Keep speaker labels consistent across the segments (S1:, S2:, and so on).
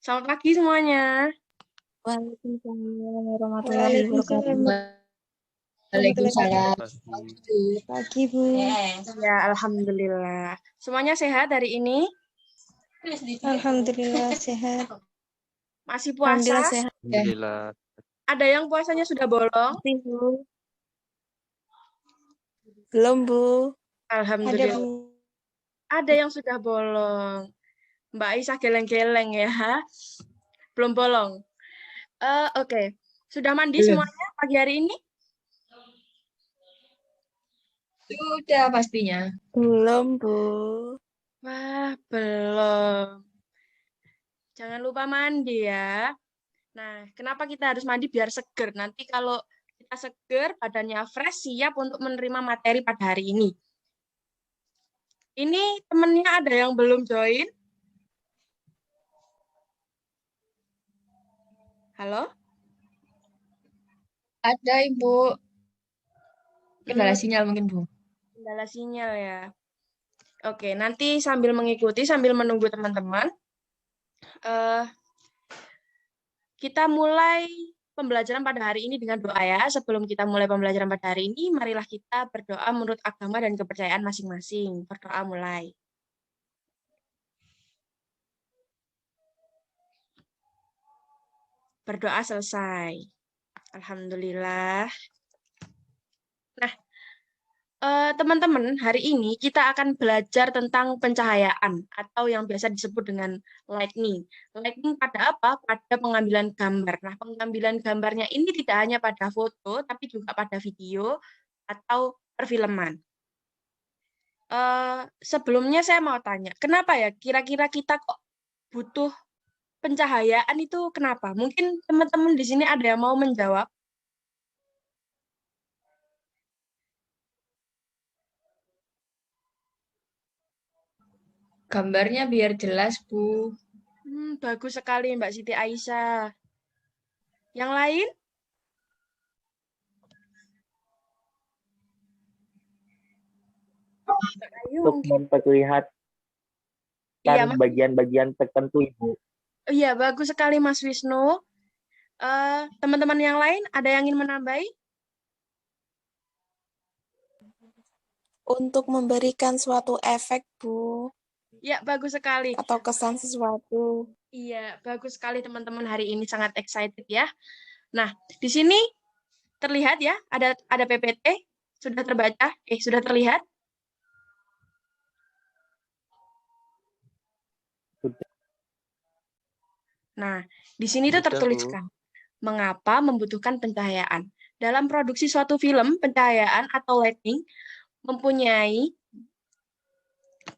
S1: Selamat pagi semuanya.
S2: Waalaikumsalam warahmatullahi
S3: Waalaikumsalam
S2: wabarakatuh.
S3: warahmatullahi
S4: Waalaikumsalam.
S3: wabarakatuh. Pagi, Bu.
S1: Ya, alhamdulillah. Semuanya sehat hari ini?
S3: Alhamdulillah sehat.
S1: Masih puasa?
S2: Alhamdulillah sehat.
S4: Alhamdulillah.
S1: Ada yang puasanya sudah bolong?
S2: Bu. Belum, Bu.
S3: Ada,
S1: Alhamdulillah.
S3: Bu.
S1: Ada yang sudah bolong. Mbak Aisyah geleng-geleng ya. Belum bolong. Oke. Sudah mandi semuanya pagi hari ini?
S4: Sudah pastinya.
S2: Belum, Bu.
S1: Wah, belum. Jangan lupa mandi ya. Nah, kenapa kita harus mandi biar seger? Nanti kalau kita seger, badannya fresh, siap untuk menerima materi pada hari ini. Ini temennya ada yang belum join? Halo?
S4: Ada Ibu. Kendala sinyal mungkin Bu.
S1: Kendala sinyal ya. Oke, nanti sambil mengikuti, sambil menunggu teman-teman, kita mulai pembelajaran pada hari ini dengan doa ya. Sebelum kita mulai pembelajaran pada hari ini, marilah kita berdoa menurut agama dan kepercayaan masing-masing. Berdoa mulai. Berdoa selesai. Alhamdulillah. Nah, teman-teman, hari ini kita akan belajar tentang pencahayaan atau yang biasa disebut dengan lighting. Lighting pada apa? Pada pengambilan gambar. Nah, pengambilan gambarnya ini tidak hanya pada foto, tapi juga pada video atau perfilman. Sebelumnya saya mau tanya, kenapa ya kira-kira kita kok butuh pencahayaan itu kenapa? Mungkin teman-teman di sini ada yang mau menjawab?
S4: Gambarnya biar jelas Bu.
S1: Bagus sekali Mbak Siti Aisyah. Yang lain?
S5: Untuk memperlihatkan
S1: Iya,
S5: bagian-bagian tertentu, Ibu.
S1: iya, bagus sekali Mas Wisnu. Teman-teman yang lain ada yang ingin menambahi?
S2: Untuk memberikan suatu efek, Bu.
S1: Ya, bagus sekali.
S2: Atau kesan sesuatu.
S1: Iya, bagus sekali teman-teman hari ini sangat excited ya. Nah, di sini terlihat ya, ada PPT, sudah terbaca, sudah terlihat? Nah, di sini tuh tertuliskan, mengapa membutuhkan pencahayaan. Dalam produksi suatu film, pencahayaan atau lighting mempunyai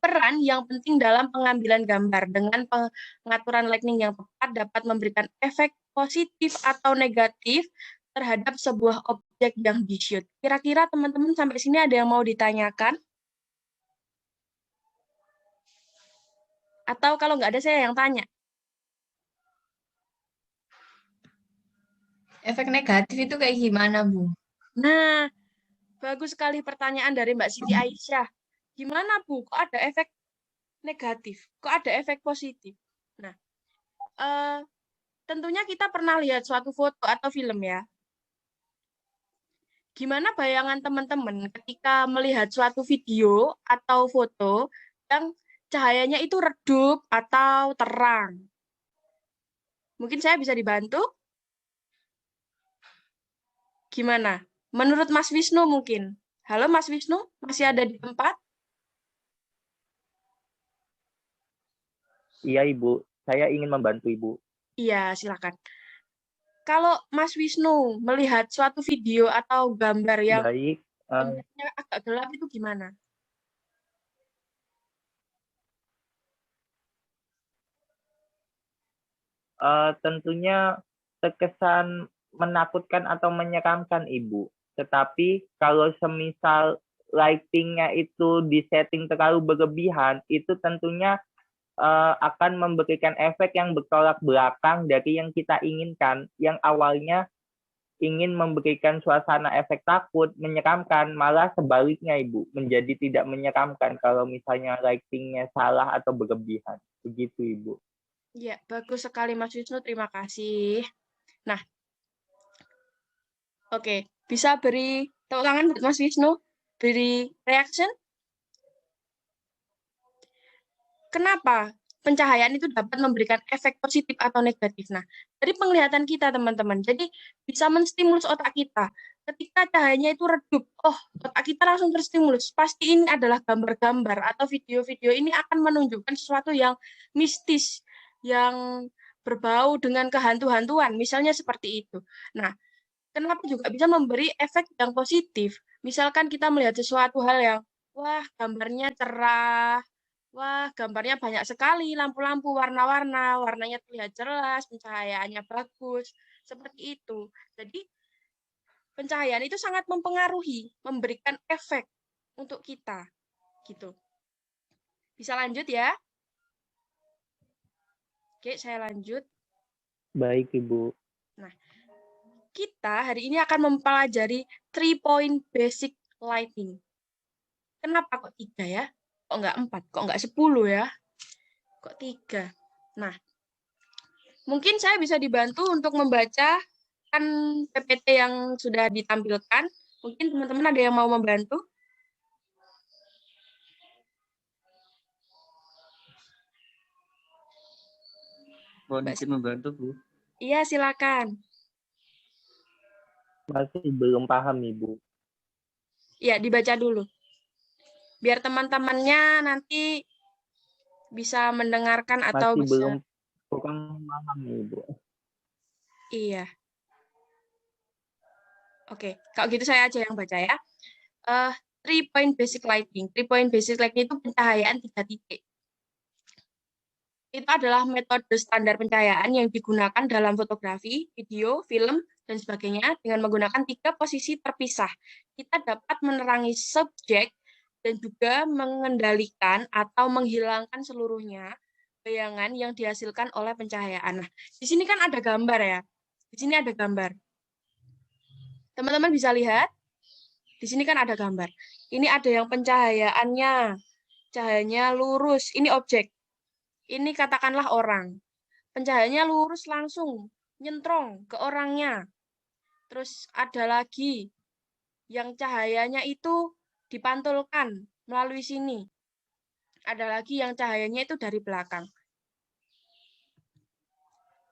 S1: peran yang penting dalam pengambilan gambar. Dengan pengaturan lighting yang tepat dapat memberikan efek positif atau negatif terhadap sebuah objek yang di-shoot. Kira-kira teman-teman sampai sini ada yang mau ditanyakan? Atau kalau nggak ada, saya yang tanya.
S4: Efek negatif itu kayak gimana Bu?
S1: Nah, bagus sekali pertanyaan dari Mbak Siti Aisyah. Gimana Bu, kok ada efek negatif? Kok ada efek positif? Nah, tentunya kita pernah lihat suatu foto atau film ya. Gimana bayangan teman-teman ketika melihat suatu video atau foto yang cahayanya itu redup atau terang? Mungkin saya bisa dibantu? Gimana? Menurut Mas Wisnu mungkin. Halo Mas Wisnu, masih ada di tempat?
S5: Iya, Ibu. Saya ingin membantu Ibu.
S1: Iya, silakan. Kalau Mas Wisnu melihat suatu video atau gambar yang
S5: Baik.
S1: bentuknya agak gelap itu gimana?
S5: Tentunya terkesan menakutkan atau menyeramkan, Ibu. Tetapi kalau semisal lighting-nya itu disetting terlalu berlebihan, itu tentunya akan memberikan efek yang bertolak belakang dari yang kita inginkan. Yang awalnya ingin memberikan suasana efek takut, menyeramkan, malah sebaliknya Ibu, menjadi tidak menyeramkan kalau misalnya lighting-nya salah atau berlebihan. Begitu Ibu.
S1: Ya, bagus sekali Mas Wisnu, terima kasih. Nah, oke, bisa beri tepuk tangan buat Mas Wisnu, beri reaction. Kenapa pencahayaan itu dapat memberikan efek positif atau negatif? Nah, dari penglihatan kita teman-teman, jadi bisa menstimulus otak kita. Ketika cahayanya itu redup, oh otak kita langsung terstimulus. Pasti ini adalah gambar-gambar atau video-video ini akan menunjukkan sesuatu yang mistis, yang berbau dengan kehantu-hantuan, misalnya seperti itu. Nah, kenapa juga bisa memberi efek yang positif? Misalkan kita melihat sesuatu hal yang, wah gambarnya cerah, wah, gambarnya banyak sekali, lampu-lampu, warna-warna, warnanya terlihat jelas, pencahayaannya bagus, seperti itu. Jadi, pencahayaan itu sangat mempengaruhi, memberikan efek untuk kita, gitu. Bisa lanjut ya? Oke, saya lanjut.
S5: Baik, Ibu.
S1: Nah, kita hari ini akan mempelajari 3-point basic lighting. Kenapa kok 3 ya? Kok nggak 4? Kok nggak 10 ya? Kok 3? Nah, mungkin saya bisa dibantu untuk membaca kan PPT yang sudah ditampilkan. Mungkin teman-teman ada yang mau membantu?
S6: Mohon izin membantu, Bu.
S1: Iya, silakan.
S5: Masih belum paham, Ibu.
S1: Iya, dibaca dulu. Biar teman-temannya nanti bisa mendengarkan atau
S5: Masih
S1: bisa.
S5: belum kurang paham, Ibu.
S1: Iya. Oke, kalau gitu saya aja yang baca ya. 3-point basic lighting. 3-point basic lighting itu pencahayaan 3 titik. Itu adalah metode standar pencahayaan yang digunakan dalam fotografi, video, film, dan sebagainya dengan menggunakan 3 posisi terpisah. Kita dapat menerangi subjek dan juga mengendalikan atau menghilangkan seluruhnya bayangan yang dihasilkan oleh pencahayaan. Nah, di sini kan ada gambar ya. Di sini ada gambar. Teman-teman bisa lihat? Di sini kan ada gambar. Ini ada yang pencahayaannya. Cahayanya lurus. Ini objek. Ini katakanlah orang. Pencahayaannya lurus langsung, nyentrong ke orangnya. Terus ada lagi yang cahayanya itu dipantulkan melalui sini. Ada lagi yang cahayanya itu dari belakang.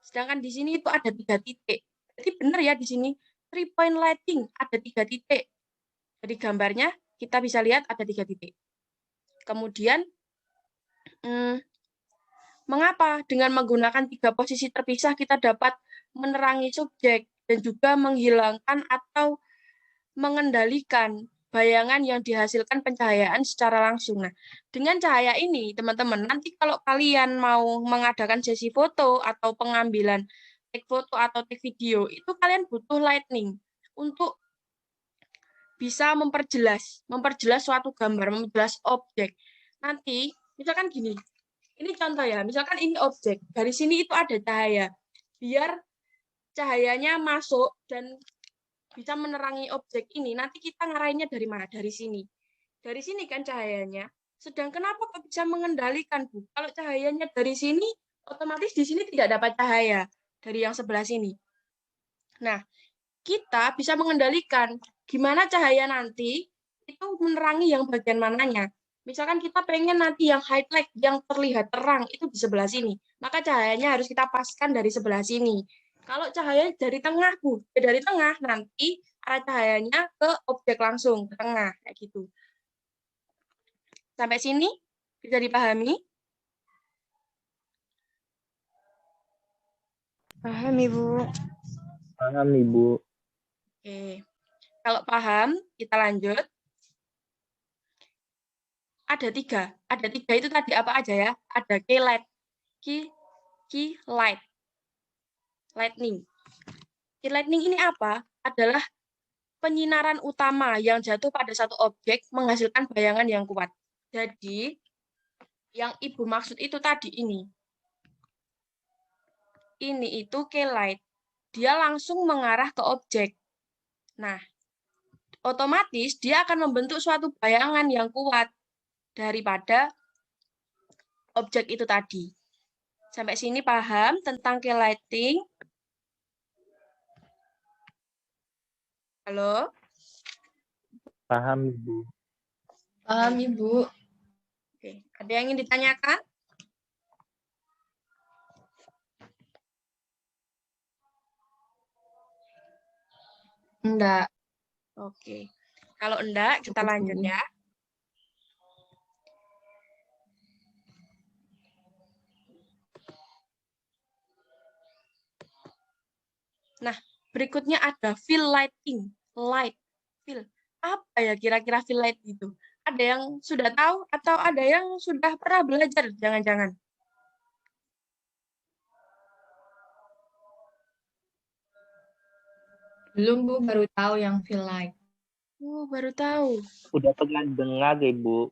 S1: Sedangkan di sini itu ada 3 titik. Jadi benar ya di sini 3-point lighting ada 3 titik. Dari gambarnya kita bisa lihat ada 3 titik. Kemudian mengapa dengan menggunakan 3 posisi terpisah kita dapat menerangi subjek dan juga menghilangkan atau mengendalikan bayangan yang dihasilkan pencahayaan secara langsung. Nah, dengan cahaya ini, teman-teman, nanti kalau kalian mau mengadakan sesi foto atau pengambilan take foto atau take video, itu kalian butuh lightning untuk bisa memperjelas suatu gambar, memperjelas objek. Nanti, misalkan gini, ini contoh ya, misalkan ini objek, dari sini itu ada cahaya. Biar cahayanya masuk dan bisa menerangi objek ini, nanti kita ngarahinnya dari mana? Dari sini. Dari sini kan cahayanya. Sedang kenapa kok bisa mengendalikan, Bu? Kalau cahayanya dari sini, otomatis di sini tidak dapat cahaya dari yang sebelah sini. Nah, kita bisa mengendalikan gimana cahaya nanti itu menerangi yang bagian mananya. Misalkan kita pengen nanti yang highlight, yang terlihat terang, itu di sebelah sini. Maka cahayanya harus kita paskan dari sebelah sini. Kalau cahaya dari tengah, Bu, dari tengah, nanti arah cahayanya ke objek langsung, ke tengah, kayak gitu. Sampai sini bisa dipahami?
S3: Paham, Ibu.
S5: Paham, Ibu.
S1: Oke. Kalau paham, kita lanjut. Ada 3. Ada 3 itu tadi apa aja ya? Ada key light. Key light. Lightning. Key lightning ini apa? Adalah penyinaran utama yang jatuh pada satu objek menghasilkan bayangan yang kuat. Jadi, yang Ibu maksud itu tadi ini. Ini itu key light. Dia langsung mengarah ke objek. Nah, otomatis dia akan membentuk suatu bayangan yang kuat daripada objek itu tadi. Sampai sini paham tentang key lighting? Halo?
S5: Paham, Ibu.
S4: Paham, Ibu.
S1: Oke, ada yang ingin ditanyakan?
S4: Enggak.
S1: Oke. Kalau enggak, kita
S4: Cukup,
S1: lanjut
S4: Bu.
S1: ya. Nah, berikutnya ada fill lighting. Light, fill. Apa ya kira-kira fill light itu? Ada yang sudah tahu atau ada yang sudah pernah belajar? Jangan-jangan.
S4: Belum, Bu, baru tahu yang feel like.
S1: Oh, baru tahu.
S5: Udah pernah dengar, Ibu.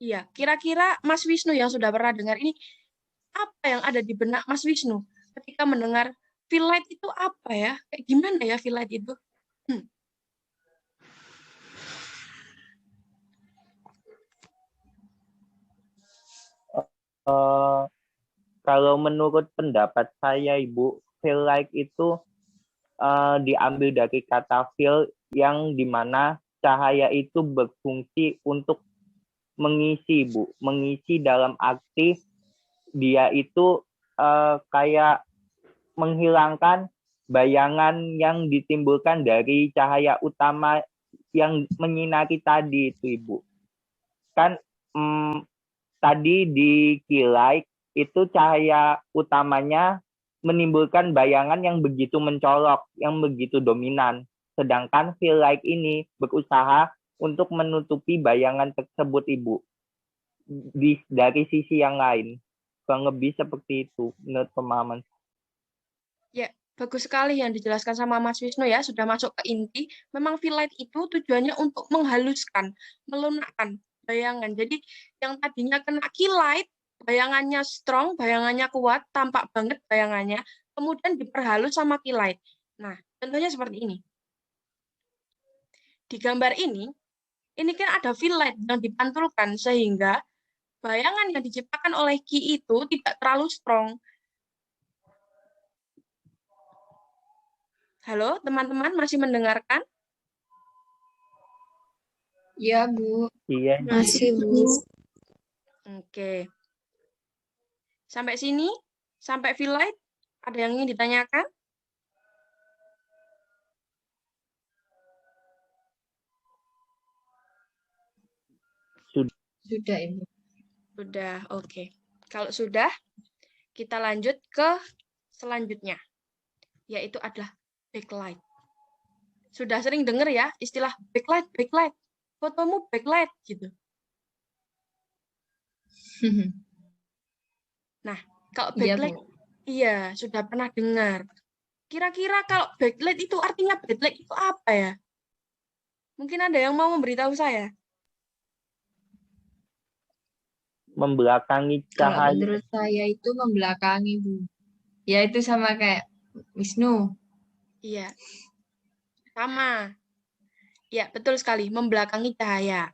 S1: Iya, kira-kira Mas Wisnu yang sudah pernah dengar ini, apa yang ada di benak Mas Wisnu ketika mendengar feel light itu apa ya? Kayak gimana ya feel light itu?
S5: Eh, Kalau menurut pendapat saya, Ibu, feel like itu diambil dari kata feel yang dimana cahaya itu berfungsi untuk mengisi, Bu. Mengisi dalam arti dia itu kayak menghilangkan bayangan yang ditimbulkan dari cahaya utama yang menyinari tadi itu, Ibu. Kan tadi di key light itu cahaya utamanya menimbulkan bayangan yang begitu mencolok, yang begitu dominan. Sedangkan fill light ini berusaha untuk menutupi bayangan tersebut, Ibu. Dari sisi yang lain. Kurang lebih seperti itu menurut pemahaman.
S1: Ya, bagus sekali yang dijelaskan sama Mas Wisnu ya, sudah masuk ke inti. Memang fill light itu tujuannya untuk menghaluskan, melunakkan bayangan. Jadi yang tadinya kena key light, bayangannya strong, bayangannya kuat, tampak banget bayangannya, kemudian diperhalus sama key light. Nah, contohnya seperti ini. Di gambar ini kan ada fill light yang dipantulkan sehingga bayangan yang diciptakan oleh key itu tidak terlalu strong. Halo, teman-teman masih mendengarkan?
S4: Iya, Bu.
S5: Iya.
S2: Masih, Bu.
S1: Oke. Sampai sini, sampai fill light, ada yang ingin ditanyakan?
S4: Sudah, Ibu.
S1: Sudah, oke. Kalau sudah, kita lanjut ke selanjutnya, yaitu adalah backlight. Sudah sering dengar ya istilah backlight, backlight. Fotomu backlight gitu. Nah, kalau
S4: Iya,
S1: backlight,
S4: Bu.
S1: iya, sudah pernah dengar. Kira-kira kalau backlight itu artinya backlight itu apa ya? Mungkin ada yang mau memberitahu saya.
S5: Membelakangi
S4: Kalau
S5: cahaya.
S4: menurut saya itu membelakangi, Bu. Ya, itu sama kayak Wisnu.
S1: Iya, sama. Ya, betul sekali, membelakangi cahaya.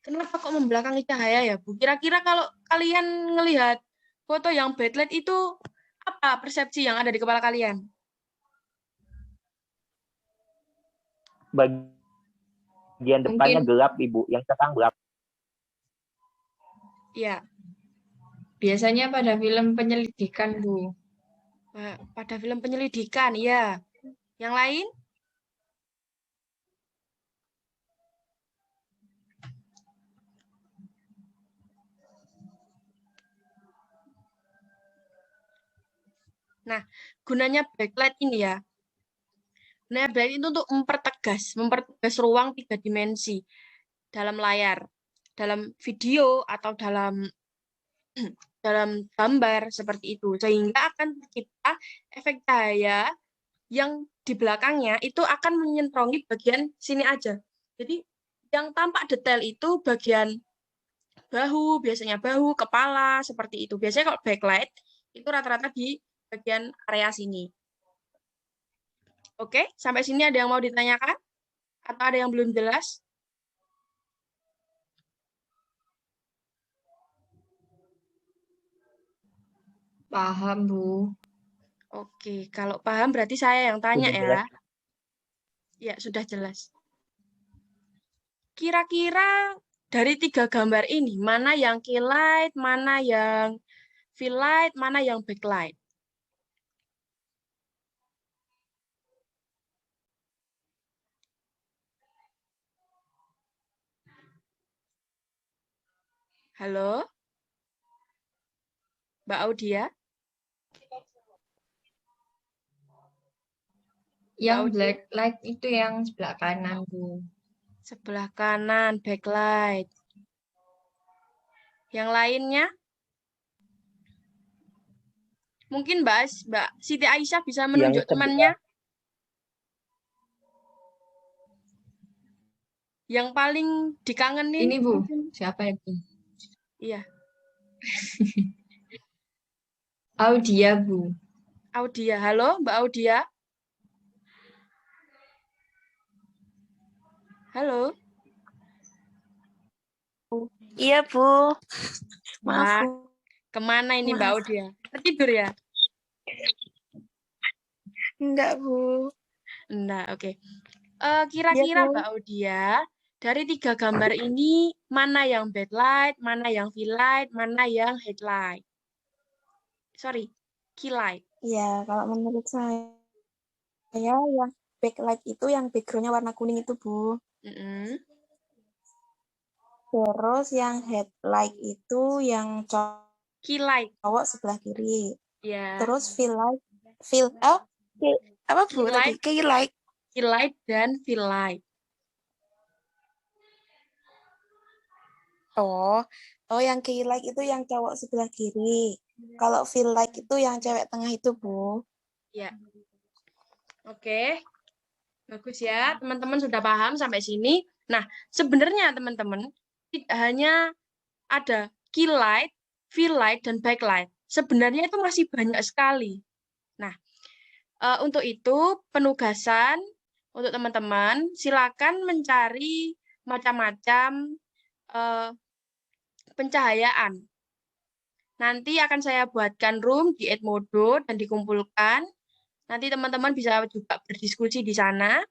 S1: Kenapa kok membelakangi cahaya ya, Bu? Kira-kira kalau kalian ngelihat foto yang backlight itu, apa persepsi yang ada di kepala kalian?
S5: Bagian depannya
S4: Mungkin
S5: gelap, Ibu. Yang terang gelap.
S1: Ya,
S4: biasanya pada film penyelidikan, Bu.
S1: pada film penyelidikan, ya. Yang lain? Nah, gunanya backlight ini ya. Nah, backlight itu untuk mempertegas ruang 3 dimensi dalam layar, dalam video atau dalam gambar seperti itu, sehingga akan tercipta efek cahaya yang di belakangnya itu akan menyentrongi bagian sini aja. Jadi yang tampak detail itu bagian bahu, biasanya bahu, kepala, seperti itu. Biasanya kalau backlight itu rata-rata di bagian area sini. Oke, sampai sini ada yang mau ditanyakan? Atau ada yang belum jelas?
S4: Paham, Bu.
S1: Oke, kalau paham berarti saya yang tanya
S5: Sudah
S1: ya.
S5: jelas?
S1: Ya, sudah jelas. Kira-kira dari 3 gambar ini, mana yang key light, mana yang fill light, mana yang backlight? Halo, Mbak Audia?
S4: Yang
S1: Audia?
S4: black light itu yang sebelah kanan, Bu.
S1: Sebelah kanan, backlight. Yang lainnya? Mungkin Mbak Siti Aisyah bisa menunjuk
S5: Yang
S1: temannya? Yang paling dikangenin?
S4: Ini, Bu.
S1: Mungkin.
S4: Siapa itu?
S1: Iya,
S4: Audia, Bu.
S1: Audia. Halo, Mbak Audia? Halo?
S2: Iya, Bu. Maaf,
S1: Wah,
S2: Bu.
S1: kemana ini Mbak
S2: Maaf.
S1: Audia? Tertidur ya?
S2: Enggak, Bu.
S1: Enggak, oke.
S2: Iya,
S1: Kira-kira
S2: Bu.
S1: Mbak Audia, dari 3 gambar ini, mana yang backlight, mana yang fill light, mana yang headlight? Sorry, key light.
S2: Iya, kalau menurut saya yang backlight itu yang backgroundnya warna kuning itu, Bu.
S1: Mm-mm.
S2: Terus yang headlight itu yang
S1: Key light,
S2: cowok sebelah kiri.
S1: ya.
S2: Terus apa, Bu,
S1: Key
S2: tadi?
S1: light,
S2: Key light.
S1: key light dan fill light.
S2: Oh, yang key light itu yang cowok sebelah kiri. Kalau fill light itu yang cewek tengah itu, Bu.
S1: Ya. Oke. Bagus ya, teman-teman sudah paham sampai sini. Nah, sebenarnya teman-teman, tidak hanya ada key light, fill light, dan backlight. Sebenarnya itu masih banyak sekali. Nah, untuk itu penugasan untuk teman-teman, silakan mencari macam-macam pencahayaan. Nanti akan saya buatkan room di Edmodo dan dikumpulkan. Nanti teman-teman bisa juga berdiskusi di sana.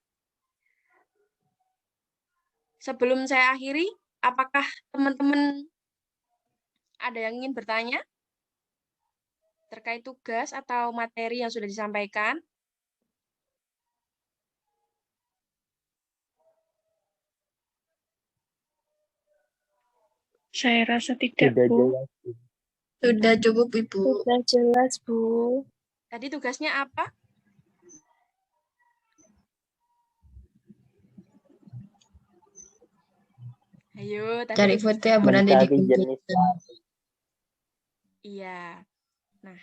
S1: Sebelum saya akhiri, apakah teman-teman ada yang ingin bertanya terkait tugas atau materi yang sudah disampaikan?
S3: Saya rasa tidak,
S5: Sudah
S3: Bu.
S5: jelas.
S4: Sudah cukup, Ibu.
S2: Sudah jelas, Bu.
S1: Tadi tugasnya apa? Ayo, tadi
S4: Cari
S1: tugas-
S4: foto yang berarti
S5: Mencari
S4: dikumpulkan.
S5: jenis
S1: Iya. Nah,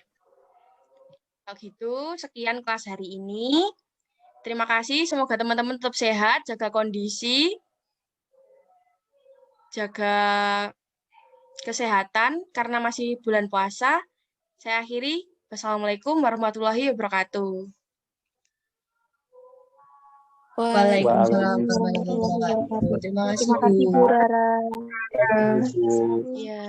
S1: kalau gitu sekian kelas hari ini. Terima kasih, semoga teman-teman tetap sehat, jaga kondisi, jaga kesehatan karena masih bulan puasa. Saya akhiri. Wassalamualaikum warahmatullahi wabarakatuh.
S4: Waalaikumsalam
S2: Waalaikumsalam
S4: warahmatullahi wabarakatuh. Terima kasih,
S2: Terima kasih,
S4: Bu.
S2: Bu Rara.
S5: Ibu.
S1: Iya.